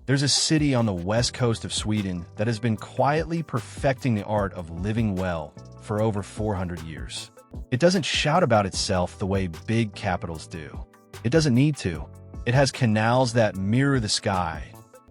There's a city on the west coast of Sweden that has been quietly perfecting the art of living well for over 400 years. It doesn't shout about itself the way big capitals do. It doesn't need to. It has canals that mirror the sky,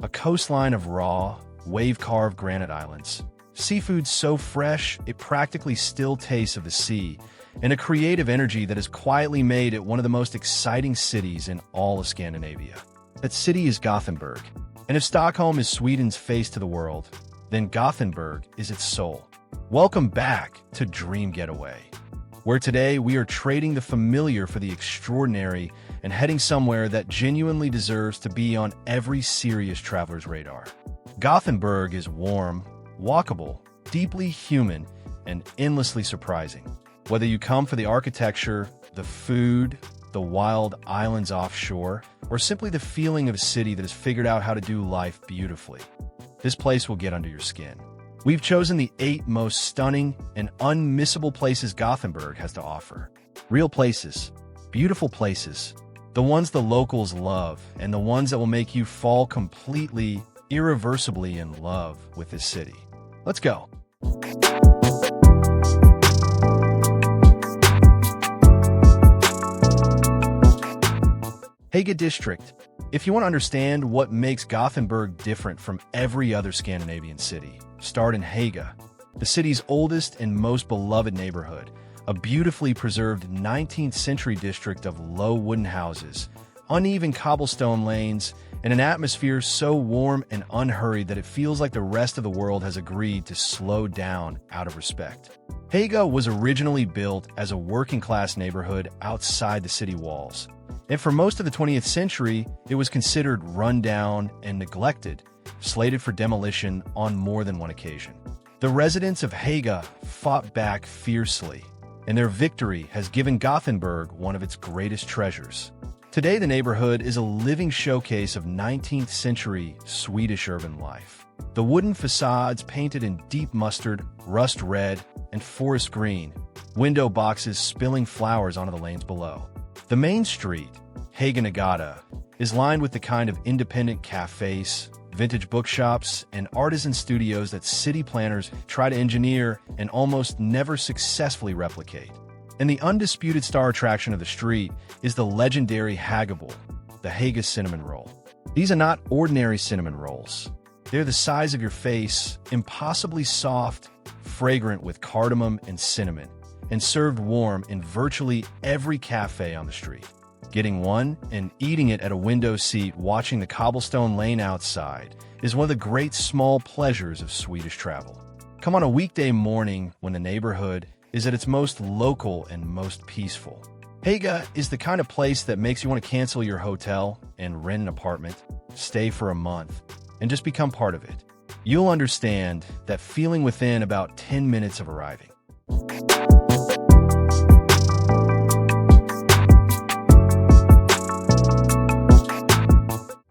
a coastline of raw, wave-carved granite islands, seafood so fresh it practically still tastes of the sea, and a creative energy that has quietly made it one of the most exciting cities in all of Scandinavia. That city is Gothenburg. And if Stockholm is Sweden's face to the world, then Gothenburg is its soul. Welcome back to Dream Getaway, where today we are trading the familiar for the extraordinary and heading somewhere that genuinely deserves to be on every serious traveler's radar. Gothenburg is warm, walkable, deeply human, and endlessly surprising. Whether you come for the architecture, the food, the wild islands offshore, or simply the feeling of a city that has figured out how to do life beautifully, this place will get under your skin. We've chosen the 8 most stunning and unmissable places Gothenburg has to offer. Real places, beautiful places, the ones the locals love, and the ones that will make you fall completely, irreversibly in love with this city. Let's go. Haga District. If you want to understand what makes Gothenburg different from every other Scandinavian city, start in Haga, the city's oldest and most beloved neighborhood, a beautifully preserved 19th century district of low wooden houses, uneven cobblestone lanes, and an atmosphere so warm and unhurried that it feels like the rest of the world has agreed to slow down out of respect. Haga was originally built as a working-class neighborhood outside the city walls, and for most of the 20th century, it was considered run-down and neglected, slated for demolition on more than one occasion. The residents of Haga fought back fiercely, and their victory has given Gothenburg one of its greatest treasures. Today, the neighborhood is a living showcase of 19th century Swedish urban life. The wooden facades painted in deep mustard, rust red, and forest green, window boxes spilling flowers onto the lanes below. The main street, Haganagata, is lined with the kind of independent cafés, vintage bookshops, and artisan studios that city planners try to engineer and almost never successfully replicate. And the undisputed star attraction of the street is the legendary Hagabol, the Haga cinnamon roll. These are not ordinary cinnamon rolls. They're the size of your face, impossibly soft, fragrant with cardamom and cinnamon, and served warm in virtually every cafe on the street. Getting one and eating it at a window seat watching the cobblestone lane outside is one of the great small pleasures of Swedish travel. Come on a weekday morning when the neighborhood is at its most local and most peaceful. Haga is the kind of place that makes you want to cancel your hotel and rent an apartment, stay for a month, and just become part of it. You'll understand that feeling within about 10 minutes of arriving.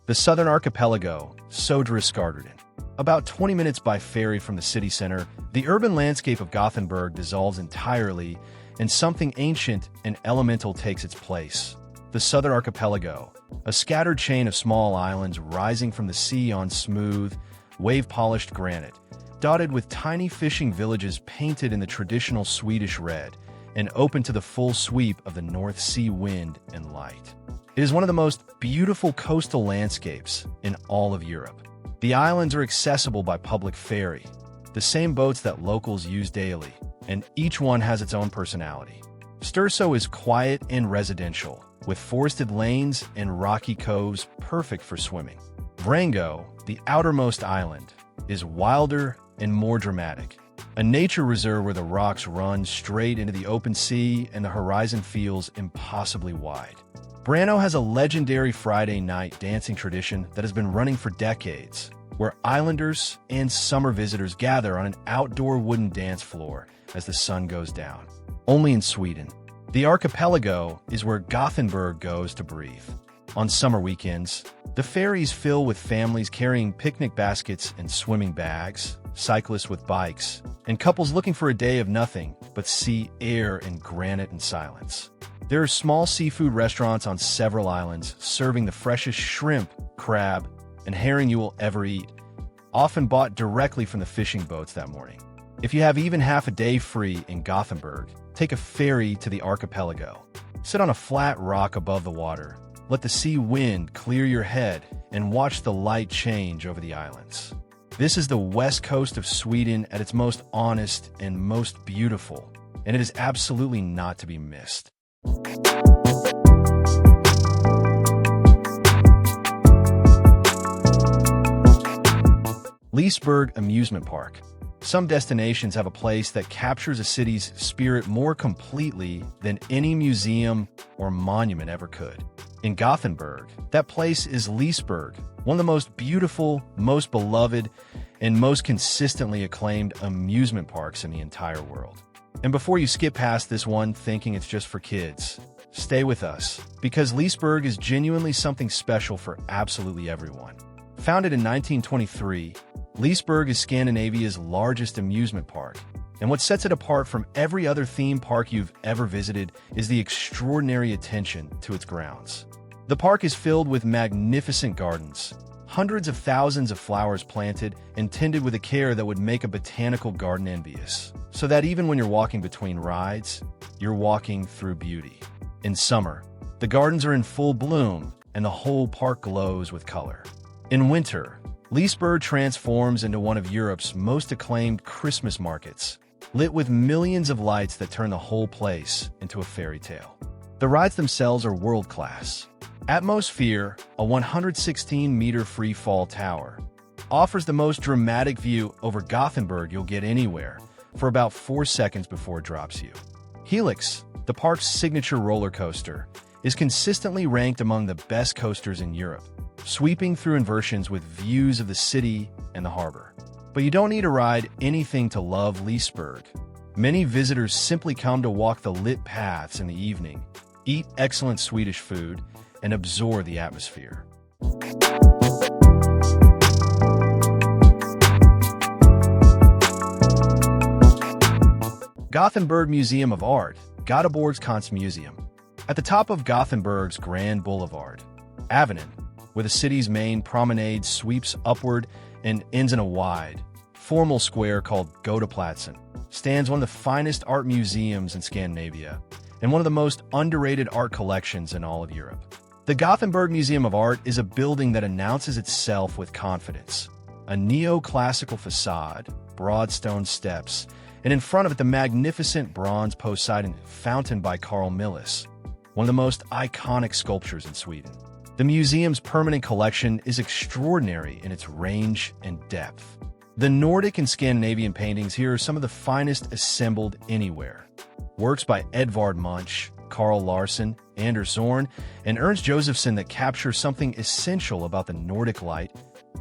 The Southern Archipelago, Södra. About 20 minutes by ferry from the city center, the urban landscape of Gothenburg dissolves entirely, and something ancient and elemental takes its place. The Southern Archipelago, a scattered chain of small islands rising from the sea on smooth, wave-polished granite, dotted with tiny fishing villages painted in the traditional Swedish red, and open to the full sweep of the North Sea wind and light. It is one of the most beautiful coastal landscapes in all of Europe. The islands are accessible by public ferry, the same boats that locals use daily, and each one has its own personality. Sturso is quiet and residential, with forested lanes and rocky coves perfect for swimming. Vrango, the outermost island, is wilder and more dramatic, a nature reserve where the rocks run straight into the open sea and the horizon feels impossibly wide. Brano has a legendary Friday night dancing tradition that has been running for decades, where islanders and summer visitors gather on an outdoor wooden dance floor as the sun goes down. Only in Sweden. The archipelago is where Gothenburg goes to breathe. On summer weekends, the ferries fill with families carrying picnic baskets and swimming bags, cyclists with bikes, and couples looking for a day of nothing but sea, air, and granite and silence. There are small seafood restaurants on several islands serving the freshest shrimp, crab, and herring you will ever eat, often bought directly from the fishing boats that morning. If you have even half a day free in Gothenburg, take a ferry to the archipelago. Sit on a flat rock above the water, let the sea wind clear your head, and watch the light change over the islands. This is the west coast of Sweden at its most honest and most beautiful, and it is absolutely not to be missed. Liseberg Amusement Park. Some destinations have a place that captures a city's spirit more completely than any museum or monument ever could. In Gothenburg, that place is Liseberg, one of the most beautiful, most beloved, and most consistently acclaimed amusement parks in the entire world. And before you skip past this one thinking it's just for kids, stay with us, because Liseberg is genuinely something special for absolutely everyone. Founded in 1923, Liseberg is Scandinavia's largest amusement park, and what sets it apart from every other theme park you've ever visited is the extraordinary attention to its grounds. The park is filled with magnificent gardens, hundreds of thousands of flowers planted and tended with a care that would make a botanical garden envious, so that even when you're walking between rides, you're walking through beauty. In summer, the gardens are in full bloom and the whole park glows with color. In winter, Liseberg transforms into one of Europe's most acclaimed Christmas markets, lit with millions of lights that turn the whole place into a fairy tale. The rides themselves are world-class. Atmosphere, a 116-meter free-fall tower, offers the most dramatic view over Gothenburg you'll get anywhere for about 4 seconds before it drops you. Helix, the park's signature roller coaster, is consistently ranked among the best coasters in Europe, sweeping through inversions with views of the city and the harbor. But you don't need to ride anything to love Liseberg. Many visitors simply come to walk the lit paths in the evening, eat excellent Swedish food, and absorb the atmosphere. Gothenburg Museum of Art, Gothenburg Museum. At the top of Gothenburg's Grand Boulevard, Avenyn, where the city's main promenade sweeps upward and ends in a wide, formal square called Godaplatsen, stands one of the finest art museums in Scandinavia and one of the most underrated art collections in all of Europe. The Gothenburg Museum of Art is a building that announces itself with confidence. A neoclassical facade, broad stone steps, and in front of it the magnificent bronze Poseidon fountain by Carl Milles, one of the most iconic sculptures in Sweden. The museum's permanent collection is extraordinary in its range and depth. The Nordic and Scandinavian paintings here are some of the finest assembled anywhere. Works by Edvard Munch, Carl Larsson, Anders Zorn, and Ernst Josephson that capture something essential about the Nordic light,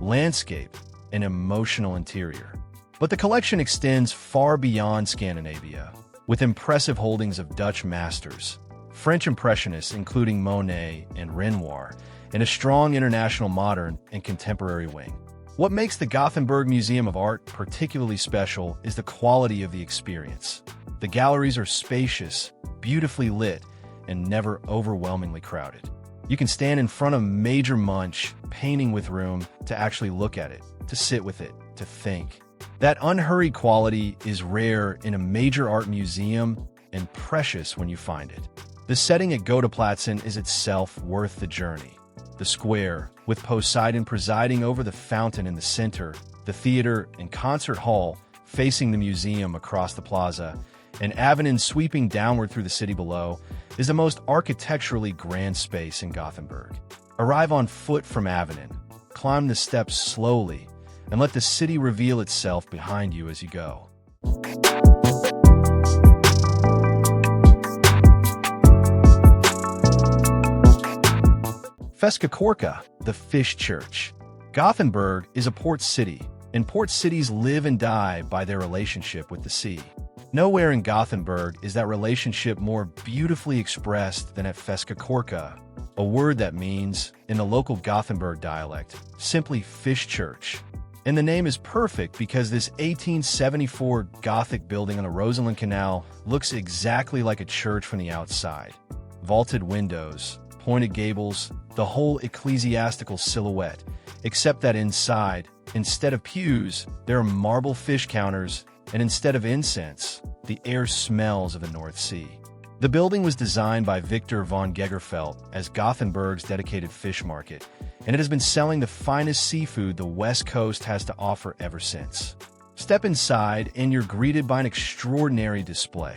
landscape, and emotional interior. But the collection extends far beyond Scandinavia, with impressive holdings of Dutch masters, French Impressionists including Monet and Renoir, and a strong international modern and contemporary wing. What makes the Gothenburg Museum of Art particularly special is the quality of the experience. The galleries are spacious, beautifully lit, and never overwhelmingly crowded. You can stand in front of major Munch painting with room to actually look at it, to sit with it, to think. That unhurried quality is rare in a major art museum and precious when you find it. The setting at Godaplatsen is itself worth the journey. The square, with Poseidon presiding over the fountain in the center, the theater and concert hall facing the museum across the plaza, and Avenyn sweeping downward through the city below, is the most architecturally grand space in Gothenburg. Arrive on foot from Avenyn, climb the steps slowly, and let the city reveal itself behind you as you go. Feskekôrka, the fish church. Gothenburg is a port city, and port cities live and die by their relationship with the sea. Nowhere in Gothenburg is that relationship more beautifully expressed than at Feskekôrka, a word that means, in the local Gothenburg dialect, simply fish church. And the name is perfect because this 1874 Gothic building on the Rosalind Canal looks exactly like a church from the outside. Vaulted windows, pointed gables, the whole ecclesiastical silhouette, except that inside, instead of pews, there are marble fish counters, and instead of incense, the air smells of the North Sea. The building was designed by Victor von Gegerfeldt as Gothenburg's dedicated fish market, and it has been selling the finest seafood the West Coast has to offer ever since. Step inside, and you're greeted by an extraordinary display.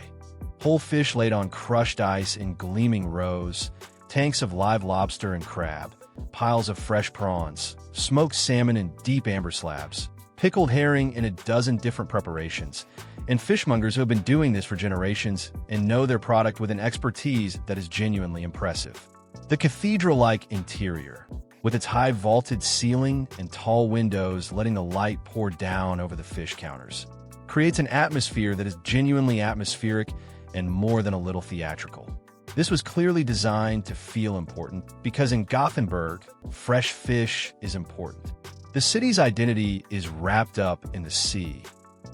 Whole fish laid on crushed ice in gleaming rows, tanks of live lobster and crab, piles of fresh prawns, smoked salmon in deep amber slabs, pickled herring in a dozen different preparations, and fishmongers who have been doing this for generations and know their product with an expertise that is genuinely impressive. The cathedral-like interior, with its high vaulted ceiling and tall windows letting the light pour down over the fish counters, creates an atmosphere that is genuinely atmospheric and more than a little theatrical. This was clearly designed to feel important because in Gothenburg, fresh fish is important. The city's identity is wrapped up in the sea,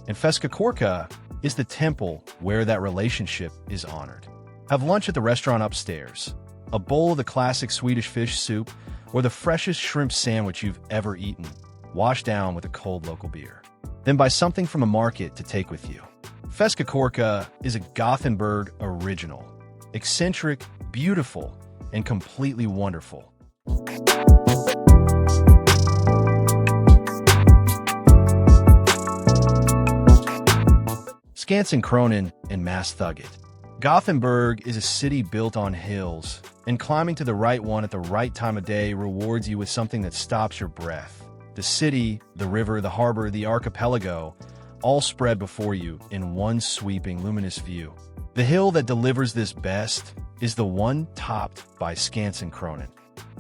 and Feskekôrka is the temple where that relationship is honored. Have lunch at the restaurant upstairs, a bowl of the classic Swedish fish soup, or the freshest shrimp sandwich you've ever eaten, washed down with a cold local beer. Then buy something from a market to take with you. Feskekôrka is a Gothenburg original, eccentric, beautiful, and completely wonderful. Skansen, Kronan, and Masthugget. Gothenburg is a city built on hills, and climbing to the right one at the right time of day rewards you with something that stops your breath. The city, the river, the harbor, the archipelago, all spread before you in one sweeping, luminous view. The hill that delivers this best is the one topped by Skansen Kronan,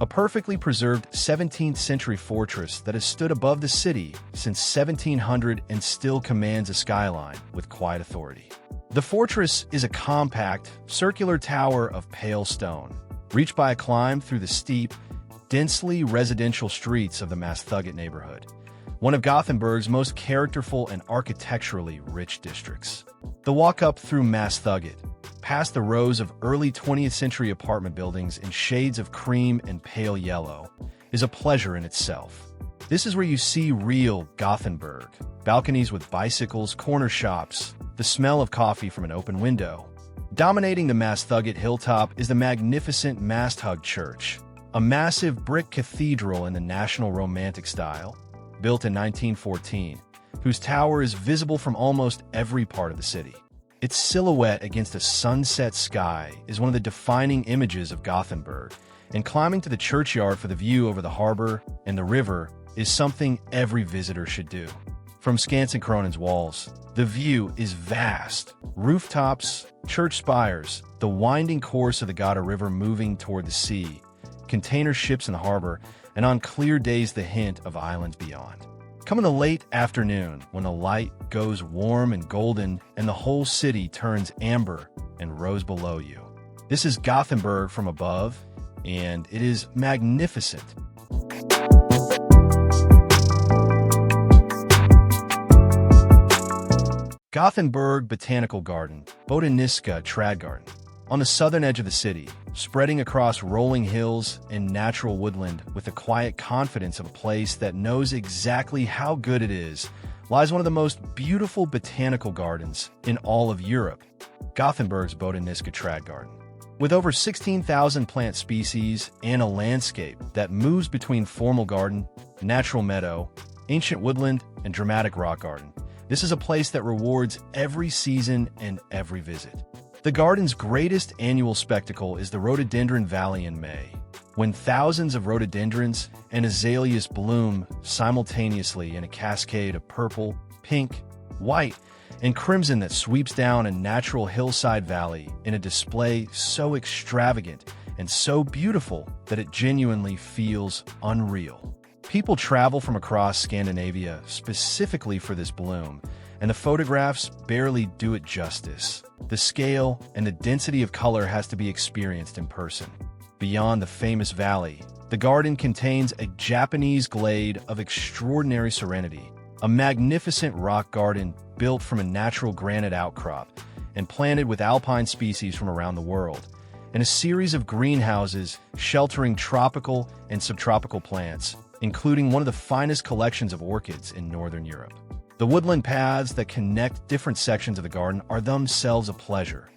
a perfectly preserved 17th-century fortress that has stood above the city since 1700 and still commands a skyline with quiet authority. The fortress is a compact, circular tower of pale stone, reached by a climb through the steep, densely residential streets of the Masthugget neighborhood, one of Gothenburg's most characterful and architecturally rich districts. The walk up through Masthugget, past the rows of early 20th century apartment buildings in shades of cream and pale yellow, is a pleasure in itself. This is where you see real Gothenburg, balconies with bicycles, corner shops, the smell of coffee from an open window. Dominating the Masthugget hilltop is the magnificent Masthugget Church, a massive brick cathedral in the National Romantic style, built in 1914, whose tower is visible from almost every part of the city. Its silhouette against a sunset sky is one of the defining images of Gothenburg, and climbing to the churchyard for the view over the harbor and the river is something every visitor should do. From Skansen Kronan's walls, the view is vast. Rooftops, church spires, the winding course of the Gotha River moving toward the sea, container ships in the harbor, and on clear days the hint of islands beyond. Come in the late afternoon when the light goes warm and golden and the whole city turns amber and rose below you. This is Gothenburg from above, and it is magnificent. Gothenburg Botanical Garden, Botanical Trädgården. On the southern edge of the city, spreading across rolling hills and natural woodland with the quiet confidence of a place that knows exactly how good it is, lies one of the most beautiful botanical gardens in all of Europe, Gothenburg's Botanical Trädgården. With over 16,000 plant species and a landscape that moves between formal garden, natural meadow, ancient woodland, and dramatic rock garden, this is a place that rewards every season and every visit. The garden's greatest annual spectacle is the Rhododendron Valley in May, when thousands of rhododendrons and azaleas bloom simultaneously in a cascade of purple, pink, white, and crimson that sweeps down a natural hillside valley in a display so extravagant and so beautiful that it genuinely feels unreal. People travel from across Scandinavia specifically for this bloom, and the photographs barely do it justice. The scale and the density of color has to be experienced in person. Beyond the famous valley, the garden contains a Japanese glade of extraordinary serenity, a magnificent rock garden built from a natural granite outcrop and planted with alpine species from around the world, and a series of greenhouses sheltering tropical and subtropical plants, including one of the finest collections of orchids in Northern Europe. The woodland paths that connect different sections of the garden are themselves a pleasure.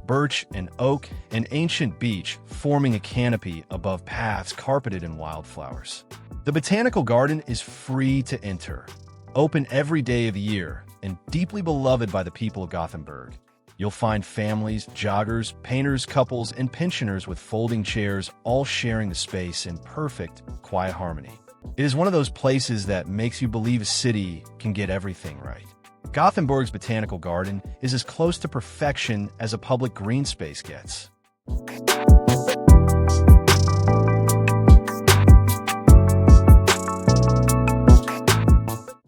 Birch and oak, an ancient beech forming a canopy above paths carpeted in wildflowers. The Botanical Garden is free to enter, open every day of the year, and deeply beloved by the people of Gothenburg. You'll find families, joggers, painters, couples, and pensioners with folding chairs all sharing the space in perfect, quiet harmony. It is one of those places that makes you believe a city can get everything right. Gothenburg's Botanical Garden is as close to perfection as a public green space gets.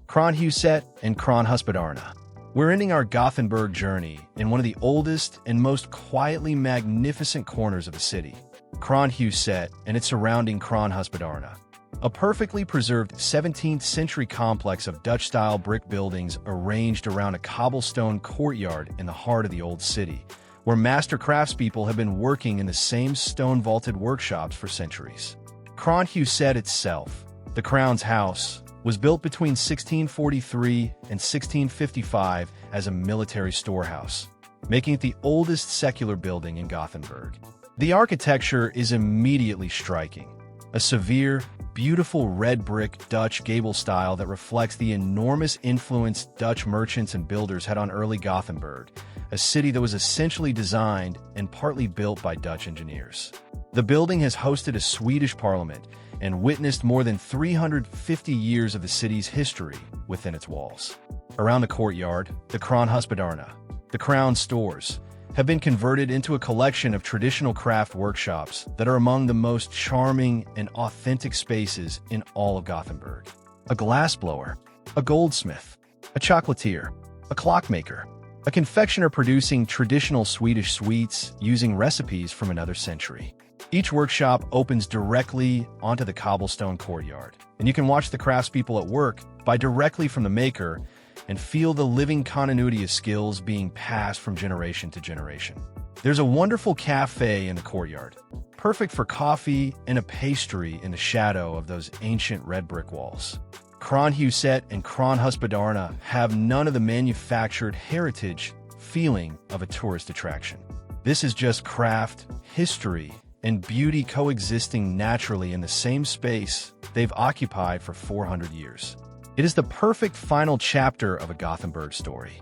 Kronhuset Kronhusbodarna. We're ending our Gothenburg journey in one of the oldest and most quietly magnificent corners of the city, Kronhuset and its surrounding Kronhusbodarna. A perfectly preserved 17th-century complex of Dutch-style brick buildings arranged around a cobblestone courtyard in the heart of the old city, where master craftspeople have been working in the same stone-vaulted workshops for centuries. Kronhuset itself, the crown's house, was built between 1643 and 1655 as a military storehouse, making it the oldest secular building in Gothenburg. The architecture is immediately striking. A severe, beautiful red brick Dutch gable style that reflects the enormous influence Dutch merchants and builders had on early Gothenburg, a city that was essentially designed and partly built by Dutch engineers. The building has hosted a Swedish parliament and witnessed more than 350 years of the city's history within its walls. Around the courtyard, the Kronhusbodarna, the Crown stores, have been converted into a collection of traditional craft workshops that are among the most charming and authentic spaces in all of Gothenburg. A glassblower, a goldsmith, a chocolatier, a clockmaker, a confectioner producing traditional Swedish sweets using recipes from another century. Each workshop opens directly onto the cobblestone courtyard, and you can watch the craftspeople at work buy directly from the maker and feel the living continuity of skills being passed from generation to generation. There's a wonderful cafe in the courtyard, perfect for coffee and a pastry in the shadow of those ancient red brick walls. Kronhuset Kronhusbodarna have none of the manufactured heritage feeling of a tourist attraction. This is just craft, history, and beauty coexisting naturally in the same space they've occupied for 400 years. It is the perfect final chapter of a Gothenburg story.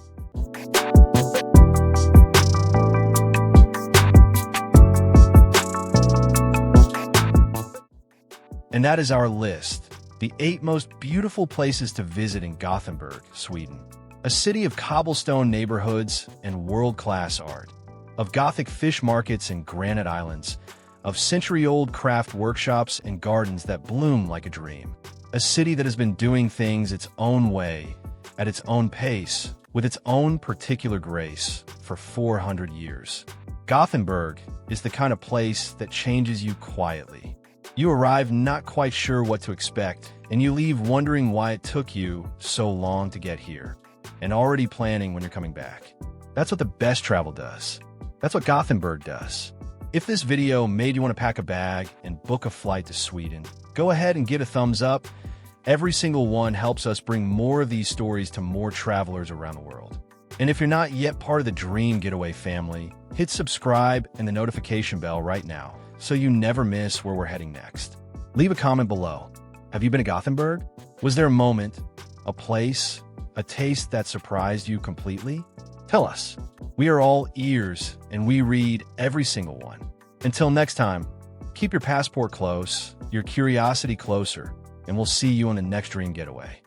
And that is our list, the 8 most beautiful places to visit in Gothenburg, Sweden. A city of cobblestone neighborhoods and world-class art, of Gothic fish markets and granite islands, of century-old craft workshops and gardens that bloom like a dream. A city that has been doing things its own way, at its own pace, with its own particular grace for 400 years. Gothenburg is the kind of place that changes you quietly. You arrive not quite sure what to expect, and you leave wondering why it took you so long to get here, and already planning when you're coming back. That's what the best travel does. That's what Gothenburg does. If this video made you want to pack a bag and book a flight to Sweden, go ahead and give a thumbs up. Every single one helps us bring more of these stories to more travelers around the world. And if you're not yet part of the Dream Getaway family, hit subscribe and the notification bell right now so you never miss where we're heading next. Leave a comment below. Have you been to Gothenburg? Was there a moment, a place, a taste that surprised you completely? Tell us. We are all ears, and we read every single one. Until next time, keep your passport close, your curiosity closer, and we'll see you on the next Dream Getaway.